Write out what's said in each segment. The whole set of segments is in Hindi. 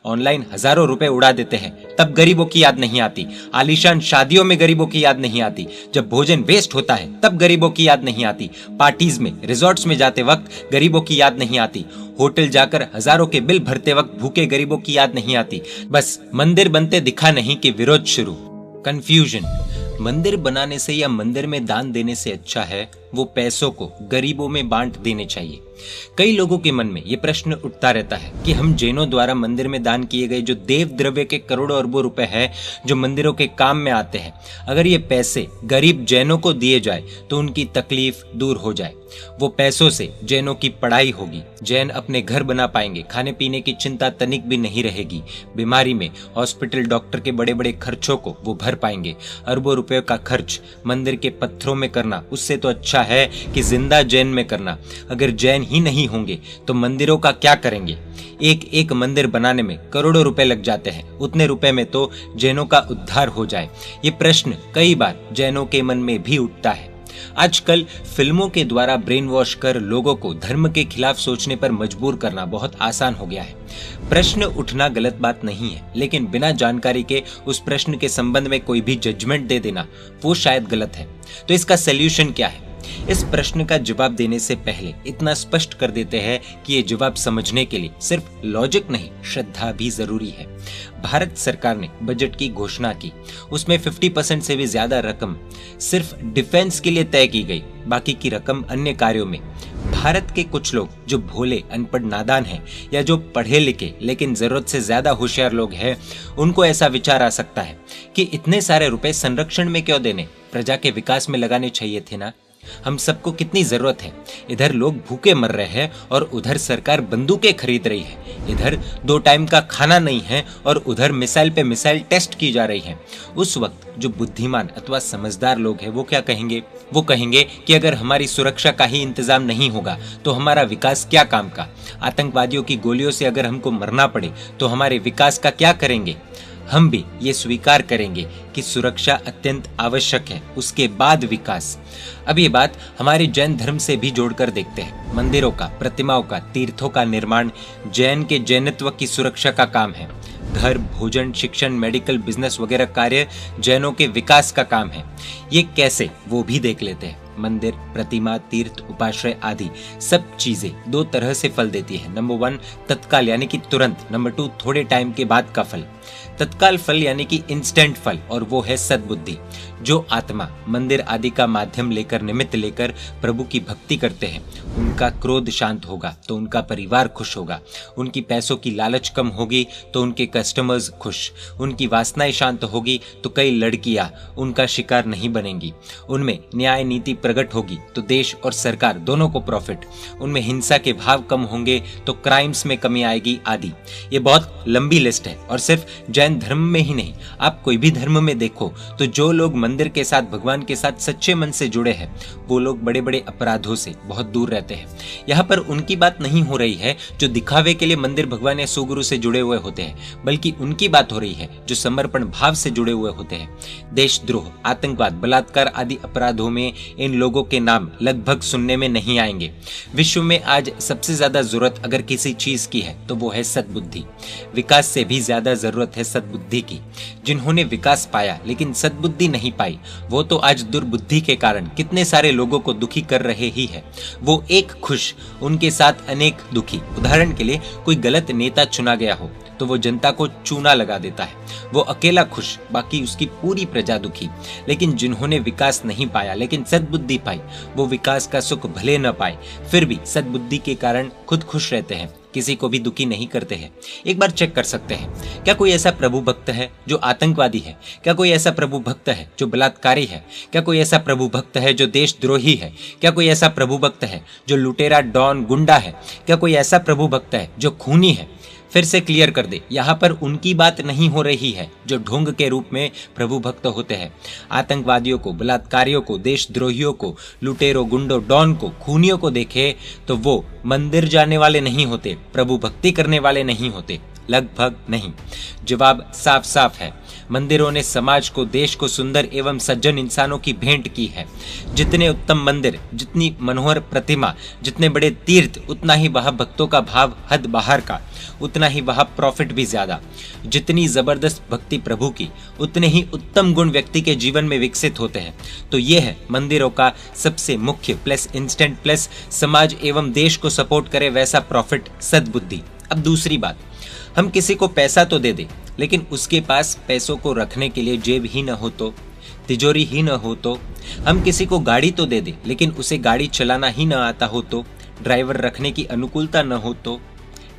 ऑनलाइन हजारों रुपए उड़ा देते हैं तब गरीबों की याद नहीं आती। आलीशान शादियों में गरीबों की याद नहीं आती। जब भोजन वेस्ट होता है तब गरीबों की याद नहीं आती। पार्टीज में, रिजॉर्ट्स में जाते वक्त गरीबों की याद नहीं आती। होटल जाकर हजारों के बिल भरते वक्त भूखे गरीबों की याद नहीं आती। बस मंदिर बनते दिखा नहीं कि विरोध शुरू। कंफ्यूजन। मंदिर बनाने से या मंदिर में दान देने से अच्छा है वो पैसों को गरीबों में बांट देने चाहिए। कई लोगों के मन में ये प्रश्न उठता रहता है कि हम जैनों द्वारा मंदिर में दान किए गए जो देव द्रव्य के करोड़ों अरबों रुपए हैं जो मंदिरों के काम में आते हैं, अगर ये पैसे गरीब जैनों को दिए जाए तो उनकी तकलीफ दूर हो जाए। वो पैसों से जैनों की पढ़ाई होगी, जैन अपने घर बना पाएंगे, खाने पीने की चिंता तनिक भी नहीं रहेगी, बीमारी में हॉस्पिटल डॉक्टर के बड़े बड़े खर्चों को वो भर पाएंगे। अरबों रुपयों का खर्च मंदिर के पत्थरों में करना उससे तो अच्छा है कि जिंदा जैन में करना। अगर जैन ही नहीं होंगे तो मंदिरों का क्या करेंगे? एक एक मंदिर बनाने में करोड़ों रुपए लग जाते हैं, उतने रुपए में तो जैनों का उद्धार हो जाए। ये प्रश्न कई बार जैनों के मन में भी उठता है। आजकल फिल्मों के द्वारा ब्रेन वॉश कर लोगों को धर्म के खिलाफ सोचने पर मजबूर करना बहुत आसान हो गया है। प्रश्न उठना गलत बात नहीं है, लेकिन बिना जानकारी के उस प्रश्न के संबंध में कोई भी जजमेंट दे देना वो शायद गलत है। तो इसका सलूशन क्या है? इस प्रश्न का जवाब देने से पहले इतना स्पष्ट कर देते हैं कि ये जवाब समझने के लिए सिर्फ लॉजिक नहीं, श्रद्धा भी जरूरी है। भारत सरकार ने बजट की घोषणा की, उसमें 50% से भी ज्यादा रकम सिर्फ डिफेंस के लिए तय की गई, बाकी की रकम अन्य कार्यों में। भारत के कुछ लोग जो भोले, अनपढ़, नादान हैं या जो पढ़े लिखे लेकिन जरूरत से ज्यादा होशियार लोग हैं, उनको ऐसा विचार आ सकता है कि इतने सारे रुपए संरक्षण में क्यों देने, प्रजा के विकास में लगाने चाहिए थे ना। हम सबको कितनी जरूरत है, इधर लोग भूखे मर रहे हैं और उधर सरकार बंदूकें खरीद रही है, इधर 2 टाइम का खाना नहीं है और उधर मिसाइल पे मिसाइल टेस्ट की जा रही है। उस वक्त जो बुद्धिमान अथवा समझदार लोग हैं वो क्या कहेंगे? वो कहेंगे कि अगर हमारी सुरक्षा का ही इंतजाम नहीं होगा तो हमारा विकास क्या काम का। आतंकवादियों की गोलियों से अगर हमको मरना पड़े तो हमारे विकास का क्या करेंगे। हम भी ये स्वीकार करेंगे कि सुरक्षा अत्यंत आवश्यक है, उसके बाद विकास। अब ये बात हमारे जैन धर्म से भी जोड़कर देखते हैं। मंदिरों का, प्रतिमाओं का, तीर्थों का निर्माण जैन के जैनत्व की सुरक्षा का काम है। घर, भोजन, शिक्षण, मेडिकल, बिजनेस वगैरह कार्य जैनों के विकास का काम है। ये कैसे, वो भी देख लेते हैं। मंदिर, प्रतिमा, तीर्थ, उपाश्रय आदि सब चीजें 2 तरह से फल देती है। नंबर 1 तत्काल यानी कि तुरंत, नंबर 2 थोड़े टाइम के बाद का फल। तत्काल फल यानी कि इंस्टेंट फल, और वो है सद्बुद्धि। जो आत्मा मंदिर आदि का माध्यम लेकर, निमित्त लेकर प्रभु की भक्ति करते हैं, उनका क्रोध शांत होगा तो उनका परिवार खुश होगा, उनकी पैसों की लालच कम होगी तो उनके कस्टमर्स खुश, उनकी वासनाएं शांत होगी तो कई लड़कियां उनका शिकार नहीं बनेंगी, उनमें न्याय नीति प्रकट होगी तो देश और सरकार दोनों को प्रॉफिट, उनमें हिंसा के भाव कम होंगे तो क्राइम्स में कमी आएगी आदि। ये बहुत लंबी लिस्ट है और सिर्फ जैन धर्म में ही नहीं, आप कोई भी धर्म में देखो तो जो लोग मंदिर के साथ, भगवान के साथ सच्चे मन से जुड़े हैं वो लोग बड़े बड़े अपराधों से बहुत दूर रहते हैं। यहाँ पर उनकी बात नहीं हो रही है जो दिखावे के लिए मंदिर, भगवान या सुगुरु से जुड़े हुए होते हैं, बल्कि उनकी बात हो रही है जो समर्पण भाव से जुड़े हुए होते हैं। देशद्रोह, आतंकवाद, बलात्कार आदि अपराधों में इन लोगों के नाम लगभग सुनने में नहीं आएंगे। विश्व में आज सबसे ज्यादा जरूरत अगर किसी चीज की है तो वो है सद्बुद्धि। विकास से भी ज्यादा जरूरत है सद्बुद्धि की। जिन्होंने विकास पाया लेकिन सद्बुद्धि नहीं पाई, वो तो आज दुर्बुद्धि के कारण कितने सारे लोगों को दुखी कर रहे ही है। वो एक खुश, उनके साथ अनेक दुखी। उदाहरण के लिए कोई गलत नेता चुना गया हो तो वो जनता को चूना लगा देता है, वो अकेला खुश, बाकी उसकी पूरी प्रजा दुखी। लेकिन जिन्होंने विकास नहीं पाया लेकिन सद्बुद्धि पाई, वो विकास का सुख भले न पाए फिर भी सद्बुद्धि के कारण खुद खुश रहते हैं, किसी को भी दुखी नहीं करते हैं। एक बार चेक कर सकते हैं, क्या कोई ऐसा प्रभु भक्त है जो आतंकवादी है? क्या कोई ऐसा प्रभु भक्त है जो बलात्कारी है? क्या कोई ऐसा प्रभु भक्त है जो देशद्रोही है? क्या कोई ऐसा प्रभु भक्त है जो लुटेरा, डॉन, गुंडा है? क्या कोई ऐसा प्रभु भक्त है जो खूनी है? फिर से क्लियर कर दे, यहाँ पर उनकी बात नहीं हो रही है जो ढोंग के रूप में प्रभु भक्त होते हैं। आतंकवादियों को, बलात्कारियों को, देशद्रोहियों को, लुटेरों, गुंडों, डॉन को, खूनियों को देखे तो वो मंदिर जाने वाले नहीं होते, प्रभु भक्ति करने वाले नहीं होते, लगभग नहीं। जवाब साफ साफ है, मंदिरों ने समाज को, देश को सुंदर एवं सज्जन इंसानों की भेंट की है। जितने उत्तम मंदिर, जितनी मनोहर प्रतिमा, जितने बड़े तीर्थ, उतना ही वह भक्तों का भाव हद बाहर का, उतना ही वह प्रॉफिट भी ज्यादा। जितनी जबरदस्त भक्ति प्रभु की, उतने ही उत्तम गुण व्यक्ति के जीवन में विकसित होते हैं। तो ये है मंदिरों का सबसे मुख्य प्लस, इंस्टेंट प्लस, समाज एवं देश को सपोर्ट करे वैसा प्रॉफिट, सद्बुद्धि। अब दूसरी बात, हम किसी को पैसा तो दे दे, लेकिन उसके पास पैसों को रखने के लिए जेब ही न हो तो, तिजोरी ही न हो तो, हम किसी को गाड़ी तो दे दे, लेकिन उसे गाड़ी चलाना ही न आता हो तो, ड्राइवर रखने की अनुकूलता न हो तो,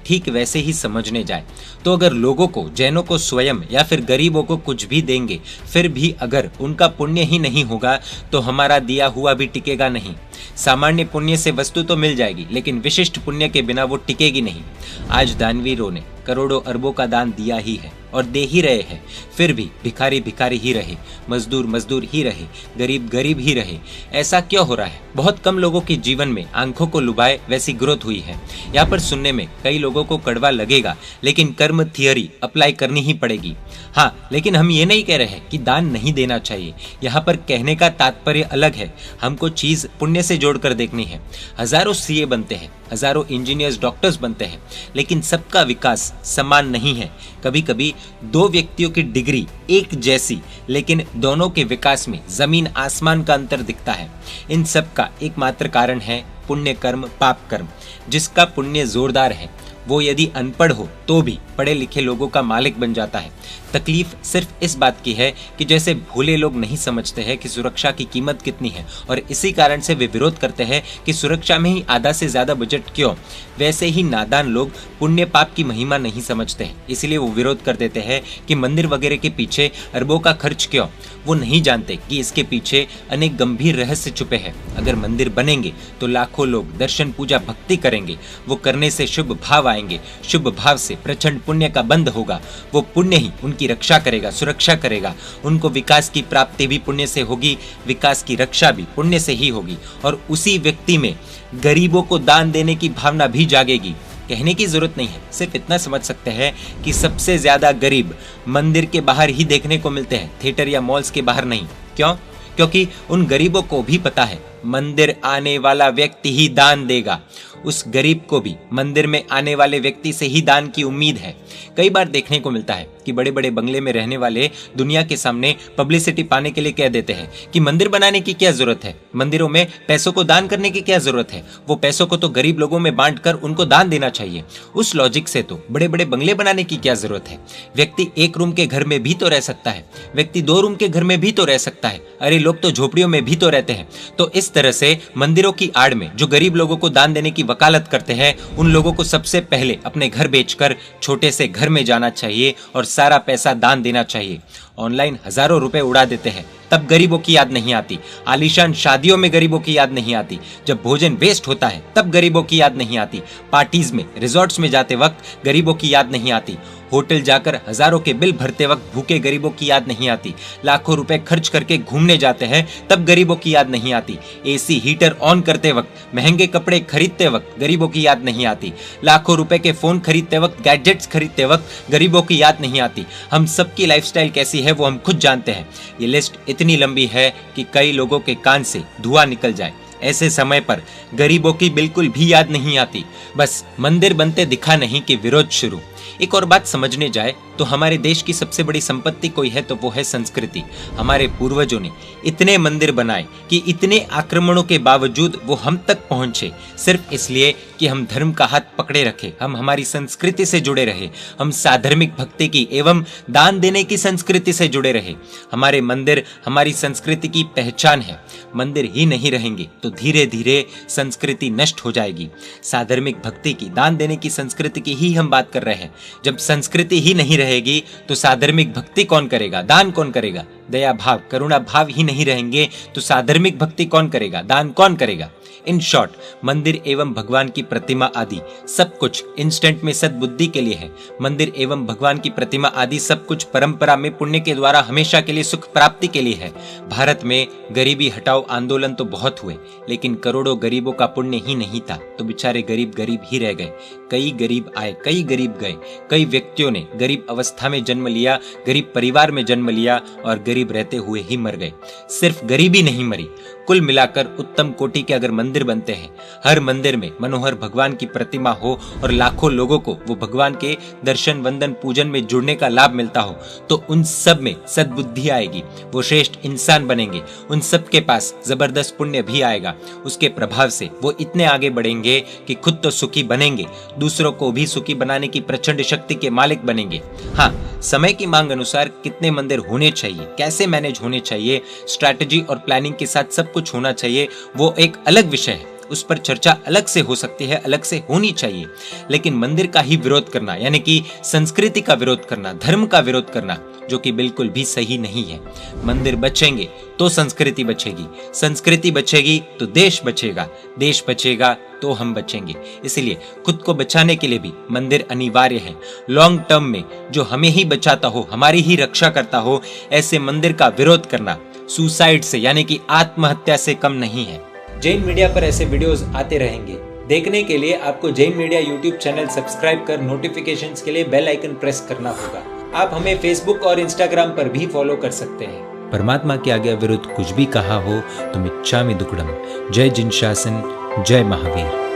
ठीक वैसे ही समझने जाए तो अगर लोगों को, जैनों को स्वयं या फिर गरीबों को कुछ भी देंगे, फिर भी अगर उनका पुण्य ही नहीं होगा तो हमारा दिया हुआ भी टिकेगा नहीं। सामान्य पुण्य से वस्तु तो मिल जाएगी, लेकिन विशिष्ट पुण्य के बिना वो टिकेगी नहीं। आज दानवीरों ने करोड़ों अरबों का दान दिया ही है और दे ही रहे हैं, फिर भी भिखारी भिखारी ही रहे, मजदूर मजदूर ही रहे, गरीब गरीब ही रहे। ऐसा क्यों हो रहा है? बहुत कम लोगों के जीवन में आंखों को लुभाए वैसी ग्रोथ हुई है। यहाँ पर सुनने में कई लोगों को कड़वा लगेगा, लेकिन कर्म थियरी अप्लाई करनी ही पड़ेगी। हाँ, लेकिन हम ये नहीं कह रहे हैं कि दान नहीं देना चाहिए। यहाँ पर कहने का तात्पर्य अलग है। हमको चीज पुण्य से जोड़कर देखनी है। हजारों सीए बनते हैं, हजारों इंजीनियर्स, डॉक्टर्स बनते हैं, लेकिन सबका विकास समान नहीं है। कभी कभी दो व्यक्तियों की डिग्री एक जैसी, लेकिन दोनों के विकास में जमीन आसमान का अंतर दिखता है। इन सब का एकमात्र कारण है पुण्य कर्म, पाप कर्म। जिसका पुण्य जोरदार है वो यदि अनपढ़ हो तो भी पढ़े लिखे लोगों का मालिक बन जाता है। तकलीफ सिर्फ इस बात की है कि जैसे भोले लोग नहीं समझते हैं कि सुरक्षा की कीमत कितनी है और इसी कारण से वे विरोध करते हैं कि सुरक्षा में ही आधा से ज्यादा बजट क्यों, वैसे ही नादान लोग पुण्य पाप की महिमा नहीं समझते हैं, इसलिए वो विरोध कर देते हैं कि मंदिर वगैरह के पीछे अरबों का खर्च क्यों। वो नहीं जानते कि इसके पीछे अनेक गंभीर रहस्य छुपे हैं। अगर मंदिर बनेंगे तो लाखों लोग दर्शन, पूजा, भक्ति करेंगे। वो करने से शुभ भाव आएंगे, शुभ भाव से प्रचंड पुण्य का बंध होगा। वो पुण्य ही उनकी रक्षा करेगा, सुरक्षा करेगा। उनको विकास की प्राप्ति भी पुण्य से होगी, विकास की रक्षा भी पुण्य से ही होगी, और उसी व्यक्ति में गरीबों को दान देने की भावना भी जागेगी। कहने की जरूरत नहीं है, सिर्फ इतना समझ सकते हैं कि सबसे ज्यादा गरीब मंदिर के बाहर ही देखने को मिलते हैं, थिएटर या मॉल्स के बाहर नहीं। क्यों? क्योंकि उन गरीबों को भी पता है मंदिर आने वाला व्यक्ति ही दान देगा। उस गरीब को भी मंदिर में आने वाले व्यक्ति से ही दान की उम्मीद है। कई बार देखने को मिलता है कि बड़े बड़े बंगले में रहने वाले दुनिया के सामने पब्लिसिटी पाने के लिए कह देते हैं कि मंदिर बनाने की क्या जरूरत है, मंदिरों में पैसों को दान करने की क्या जरूरत है, वो पैसों को तो गरीब लोगों में बांट कर उनको दान देना चाहिए। उस लॉजिक से तो बड़े बड़े बंगले बनाने की क्या जरूरत है? व्यक्ति एक रूम के घर में भी तो रह सकता है, व्यक्ति 2 रूम के घर में भी तो रह सकता है। अरे लोग तो झोपड़ियों में भी तो रहते हैं। तो इस तरह से मंदिरों की आड़ में जो गरीब लोगों को दान देने की वकालत करते हैं, उन लोगों को सबसे पहले अपने घर बेचकर छोटे से घर में जाना चाहिए और सारा पैसा दान देना चाहिए। ऑनलाइन हजारों रुपए उड़ा देते हैं, तब गरीबों की याद नहीं आती। आलीशान शादियों में गरीबों की याद नहीं आती। जब भोजन वेस्ट होता है तब गरीबों की याद नहीं आती। पार्टीज में, रिजॉर्ट्स में जाते वक्त गरीबों की याद नहीं आती। होटल जाकर हजारों के बिल भरते वक्त भूखे गरीबों की याद नहीं आती। लाखों रुपए खर्च करके घूमने जाते हैं तब गरीबों की याद नहीं आती। एसी हीटर ऑन करते वक्त, महंगे कपड़े खरीदते वक्त गरीबों की याद नहीं आती। लाखों रुपए के फोन खरीदते वक्त, गैजेट्स खरीदते वक्त गरीबों की याद नहीं आती। हम सबकी लाइफस्टाइल कैसी है वो हम खुद जानते हैं। ये लिस्ट इतनी लंबी है कि कई लोगों के कान से धुआं निकल जाए। ऐसे समय पर गरीबों की बिल्कुल भी याद नहीं आती। बस मंदिर बनते दिखा नहीं कि विरोध शुरू। एक और बात समझने जाए तो हमारे देश की सबसे बड़ी संपत्ति कोई है तो वो है संस्कृति। हमारे पूर्वजों ने इतने मंदिर बनाए कि इतने आक्रमणों के बावजूद वो हम तक पहुंचे, सिर्फ इसलिए कि हम धर्म का हाथ पकड़े रखे, हम हमारी संस्कृति से जुड़े रहे, हम साधर्मिक भक्ति की एवं दान देने की संस्कृति से जुड़े रहे। हमारे मंदिर हमारी संस्कृति की पहचान है। मंदिर ही नहीं रहेंगे तो धीरे धीरे संस्कृति नष्ट हो जाएगी। साधर्मिक भक्ति की, दान देने की संस्कृति की ही हम बात कर रहे हैं। जब संस्कृति ही नहीं रहेगी तो साधर्मिक भक्ति कौन करेगा, दान कौन करेगा? दया भाव, करुणा भाव ही नहीं रहेंगे तो साधर्मिक भक्ति कौन करेगा, दान कौन करेगा। इन शॉर्ट, मंदिर एवं भगवान की प्रतिमा आदि सब कुछ इंस्टेंट में सद्बुद्धि के लिए है। मंदिर एवं भगवान की प्रतिमा आदि सब कुछ परंपरा में पुण्य के द्वारा हमेशा के लिए सुख प्राप्ति के लिए है। भारत में गरीबी हटाओ आंदोलन तो बहुत हुए, लेकिन करोड़ों गरीबों का पुण्य ही नहीं था, तो बेचारे गरीब गरीब ही रह गए। कई गरीब आए, कई गरीब गए। कई व्यक्तियों ने गरीब अवस्था में जन्म लिया, गरीब परिवार में जन्म लिया और गरीब रहते हुए ही मर गए। सिर्फ गरीबी नहीं मरी, कुल मिलाकर उत्तम कोटि के अगर मंदिर बनते हैं, हर मंदिर में मनोहर भगवान की प्रतिमा हो और लाखों लोगों को वो भगवान के दर्शन वंदन पूजन में जुड़ने का लाभ मिलता हो, तो उन सब में सद्बुद्धि आएगी, वो श्रेष्ठ इंसान बनेंगे, उन सब के पास जबरदस्त पुण्य भी आएगा। उसके प्रभाव से वो इतने आगे बढ़ेंगे कि खुद तो सुखी बनेंगे, दूसरों को भी सुखी बनाने की प्रचंड शक्ति के मालिक बनेंगे। हाँ, समय की मांग अनुसार कितने मंदिर होने चाहिए, कैसे मैनेज होने चाहिए, स्ट्रैटेजी और प्लानिंग के साथ सब कुछ होना चाहिए, वो एक अलग विषय है। उस पर चर्चा अलग से हो सकती है, अलग से होनी चाहिए। लेकिन मंदिर का ही विरोध करना, यानी कि संस्कृति का विरोध करना, धर्म का विरोध करना, जो कि बिल्कुल भी सही नहीं है। मंदिर बचेंगे तो संस्कृति बचेगी, संस्कृति बचेगी तो देश बचेगा, देश बचेगा तो हम बचेंगे। इसलिए खुद को बचाने के लिए भी मंदिर अनिवार्य है। लॉन्ग टर्म में जो हमें ही बचाता हो, हमारी ही रक्षा करता हो, ऐसे मंदिर का विरोध करना सुसाइड से, यानी कि आत्महत्या से कम नहीं है। जैन मीडिया पर ऐसे वीडियोस आते रहेंगे। देखने के लिए आपको Jain media YouTube channel subscribe कर नोटिफिकेशंस के लिए बेल आइकन प्रेस करना होगा। आप हमें फेसबुक और इंस्टाग्राम पर भी फॉलो कर सकते हैं। परमात्मा के आज्ञा विरुद्ध कुछ भी कहा हो तो मिच्छामि दुक्कडम। जय जिन शासन, जय महावीर।